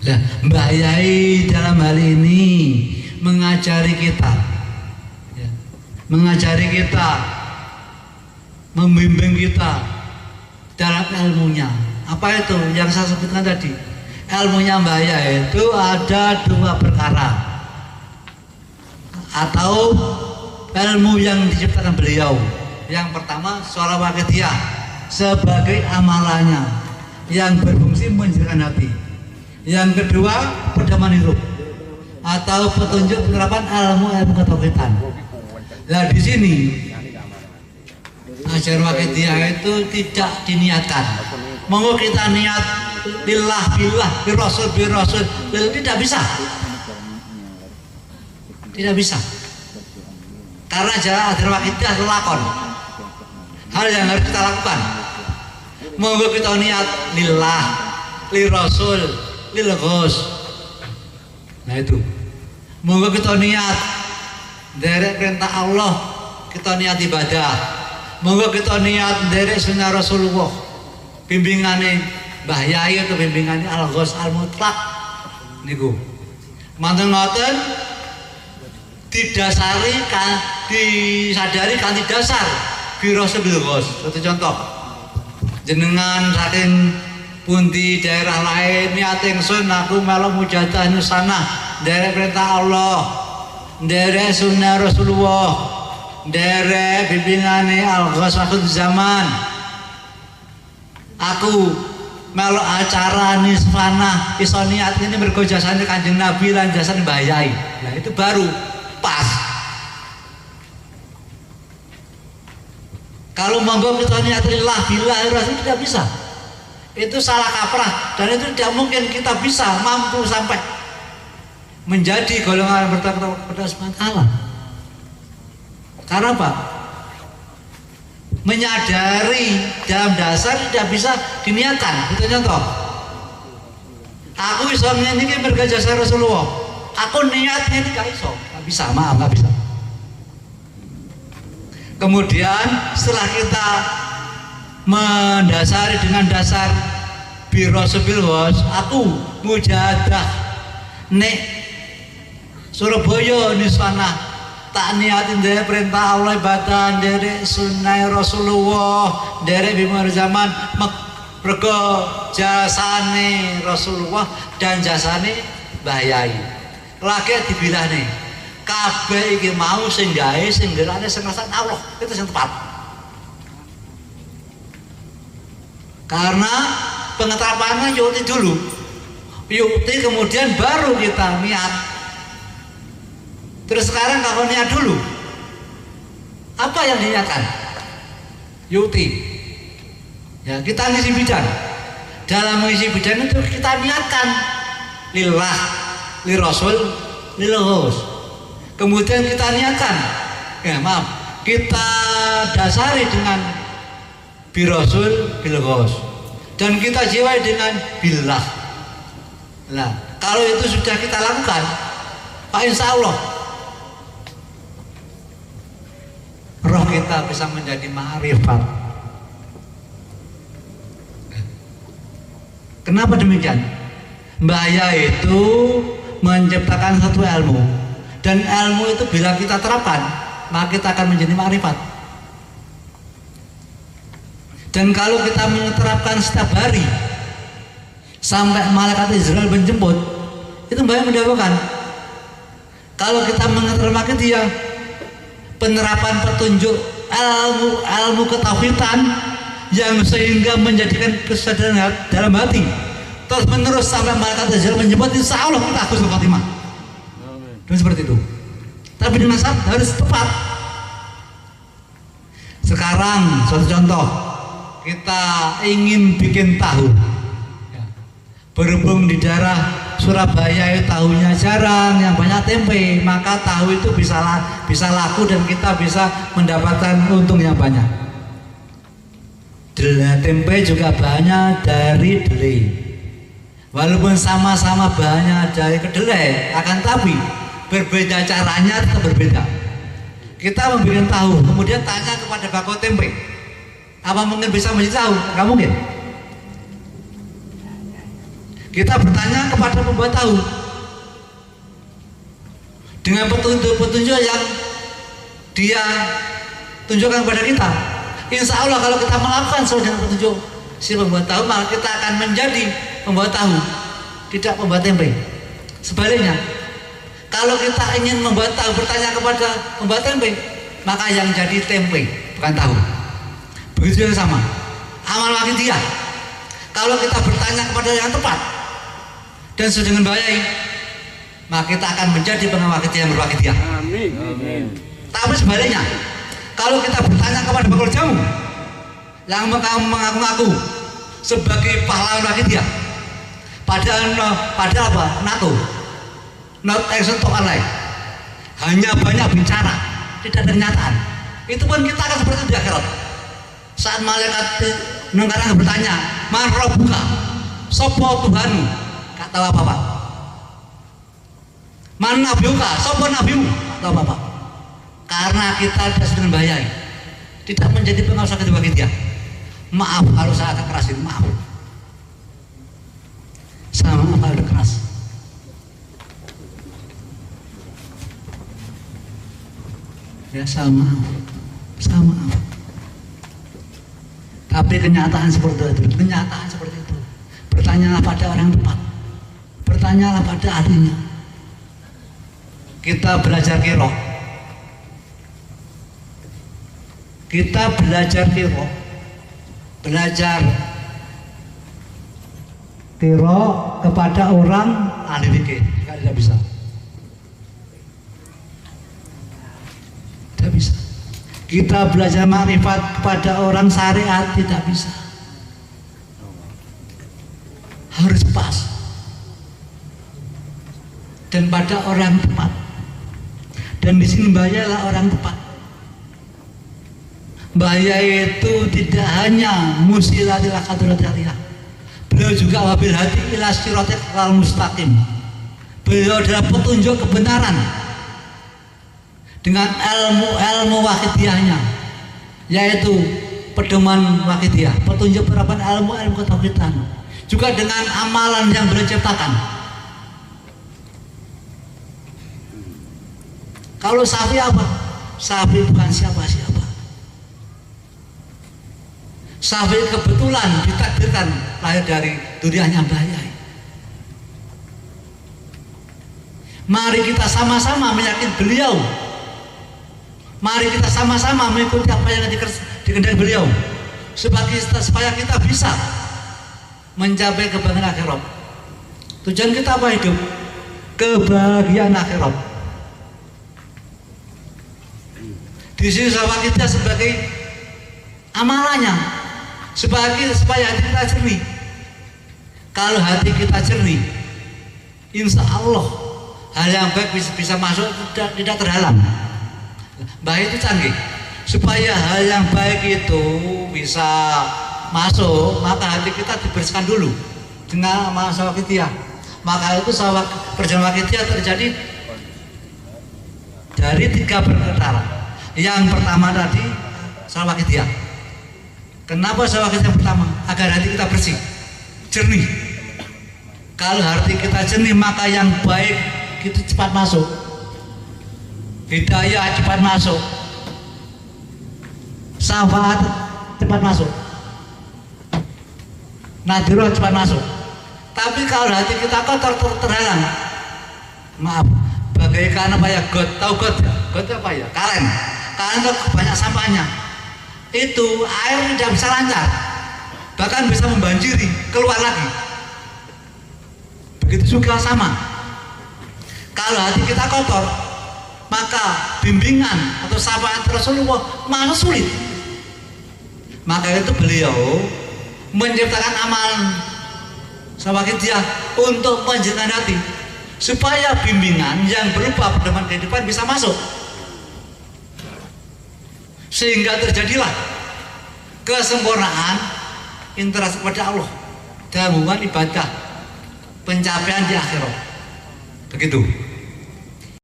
Nah, Mbah Yai dalam hal ini mengajari kita, ya, mengajari kita, membimbing kita dalam ilmunya. Apa itu yang saya sebutkan tadi? Ilmunya Mbah Yai itu ada dua perkara, atau ilmu yang diciptakan beliau. Yang pertama suara wakidiyah sebagai amalannya yang berfungsi menjadikan hati. Yang kedua pedoman hidup atau petunjuk penerapan ilmu ketauhidan. Nah di sini ajar wakidiyah itu tidak diniatkan. Mau kita niat lillah billah birasul tidak bisa. Tidak bisa. Karena ajar wakidiyah lakon. Hal yang harus kita lakukan. Monggo kita niat lillah, li rasul, lil ghos. Nah itu. Monggo kita niat derek perintah Allah, kita niat ibadah. Monggo kita niat derek sunnah Rasulullah. Bimbingane Mbah Yai atau bimbingane Al Ghos Al Mutlaq niku. Manten ngoten didasari kan disadari kanthi dasar Birasul bil Ghos. Satu contoh. Jenengan saking pundi daerah lain niat ingsun aku melu mujadah nusana derek perintah Allah, derek sunnah Rasulullah, derek bimbingane Al Ghos akhir zaman. Aku melu acara nisfana iso niat ini mergo jasane Kanjeng Nabi lan jasane Mbah Yai. Nah itu baru pas. Kalau monggo kita niat lillah billah rasul tidak bisa. Itu salah kaprah dan itu tidak mungkin kita bisa mampu sampai menjadi golongan bertakwa kepada Allah. Karena apa? Menyadari dalam dasar tidak bisa diniatkan. Itu contoh. Aku iso niki mergo jasa Rasulullah. Aku niatnya ini gak iso, gak bisa, maaf gak bisa. Kemudian setelah kita mendasari dengan dasar Birasul bil Ghos, aku mujadah nek Surabaya niswana tak niatin dari perintah Allah ibadah dari sunnah Rasulullah dari bimar zaman mergo jasane Rasulullah dan jasane Mbah Yai. Lagi dibilah nih kabeh iki mau sing gawe sing ngerane sing ngrasakne Allah, itu yang tepat. Karena pengetarapannya yuti dulu, yuti kemudian baru kita niat. Terus sekarang kalau niat dulu, apa yang diniatkan? Yuti. Ya kita ngisi bidan. Dalam mengisi bidan itu kita niatkan lillah, li rasul, lil ghos. Kemudian kita niatkan, ya maaf, kita dasari dengan birasul bil ghos dan kita jiwai dengan billah. Nah, kalau itu sudah kita lakukan, Pak insya Allah roh kita bisa menjadi ma'rifat. Kenapa demikian? Mbah Yai itu menciptakan satu ilmu, dan ilmu itu bila kita terapkan maka kita akan menjadi ma'rifat. Dan kalau kita menerapkan setiap hari sampai malaikat Israel menjemput, itu banyak mendapatkan. Kalau kita menerapkan dia penerapan petunjuk ilmu ketauhidan yang sehingga menjadikan kesadaran dalam hati terus menerus sampai malaikat Israel menjemput, insya Allah kita husnul khotimah. Dan seperti itu. Tapi dengan syarat harus tepat. Sekarang suatu contoh, kita ingin bikin tahu. Berhubung di daerah Surabaya itu tahunya jarang, yang banyak tempe, maka tahu itu bisa laku dan kita bisa mendapatkan untung yang banyak. Tempe juga banyak dari delai. Walaupun sama-sama banyak dari kedelai, akan tapi berbeda caranya, tetap berbeda. Kita membuat tahu, kemudian tanya kepada bako tempe, apa mungkin bisa menjadi tahu? Nggak mungkin. Kita bertanya kepada pembuat tahu dengan petunjuk-petunjuk yang dia tunjukkan kepada kita. Insya Allah kalau kita melakukan sesuai dengan petunjuk si pembuat tahu, maka kita akan menjadi pembuat tahu, tidak pembuat tempe. Sebaliknya, kalau kita ingin membuat tahu bertanya kepada pembuat tempe, maka yang jadi tempe bukan tahu. Begitu yang sama amal wakidiyah. Kalau kita bertanya kepada yang tepat dan sesuai dengan baik, maka kita akan menjadi pengawal wakidiyah yang berwakidiyah. Amin. Tapi sebaliknya, kalau kita bertanya kepada bakul jamu yang mengaku-ngaku sebagai pahlawan wakidiyah, padahal apa? Not action to alay, hanya banyak bicara, tidak ada kenyataan. Itu pun kita akan seperti di akhirat. Saat malaikat nengkarang bertanya, "Man rabbuka?" Sopo Tuhanmu? Gak tahu apa-apa. "Man nabiyuka?" Sopo nabimu? Gak tahu apa-apa. Karena kita sudah sedang bahaya, tidak menjadi pengawas wakidiyah. Maaf kalau saya agak kerasin, maaf. Sama apa ada keras. Ya sama. Tapi kenyataan seperti itu. Bertanyalah pada orang tepat. Bertanyalah pada ahlinya. Kita belajar qiraah. Belajar qiraah kepada orang ahli fikih. Tidak bisa. Kita belajar makrifat kepada orang syariat tidak bisa. Harus pas dan pada orang tepat. Dan di sini bahayalah orang tepat. Bahaya itu tidak hanya musilatil qadratillah. Beliau juga wabil hati ila siratal mustaqim. Beliau adalah petunjuk kebenaran dengan ilmu wakidiyahnya, yaitu pedoman wakidiyah, petunjuk penerapan ilmu ketauhidan, juga dengan amalan yang beliau ciptakan. Kalau Syafi'i apa? Syafi'i bukan siapa-siapa. Syafi'i kebetulan ditakdirkan lahir dari duriannya Mbah Yai. Mari kita sama-sama meyakini beliau. Mari kita sama-sama mengikuti apa yang dikehendaki beliau, supaya kita bisa mencapai kebahagiaan akhirat. Tujuan kita apa hidup? Kebahagiaan akhirat. Di sini sama kita sebagai amalannya, supaya hati kita jernih. Kalau hati kita jernih, insya Allah hal yang baik bisa masuk, tidak terhalang. Baik itu canggih, supaya hal yang baik itu bisa masuk, maka hati kita dibersihkan dulu dengan amal wakidiyah. Maka itu perjalanan wakidiyah terjadi dari 3 perkara. Yang pertama tadi wakidiyah. Kenapa wakidiyah pertama? Agar hati kita bersih, jernih. Kalau hati kita jernih, maka yang baik itu cepat masuk. Hidayah cepat masuk, syafaat cepat masuk, nadhirah cepat masuk. Tapi kalau hati kita kotor terhalang, maaf, bagaikan apa ya, got, tahu got ya? Got apa ya? Karen itu banyak sampahnya. Itu air tidak bisa lancar, bahkan bisa membanjiri, keluar lagi. Begitu juga sama. Kalau hati kita kotor, maka bimbingan atau syafaat Rasulullah malah sulit. Maka itu beliau menciptakan amal wakidiyah untuk menjernihkan hati, supaya bimbingan yang berupa pedoman kehidupan bisa masuk, sehingga terjadilah kesempurnaan interaksi kepada Allah dalam hubungan ibadah, pencapaian di akhirat. Begitu.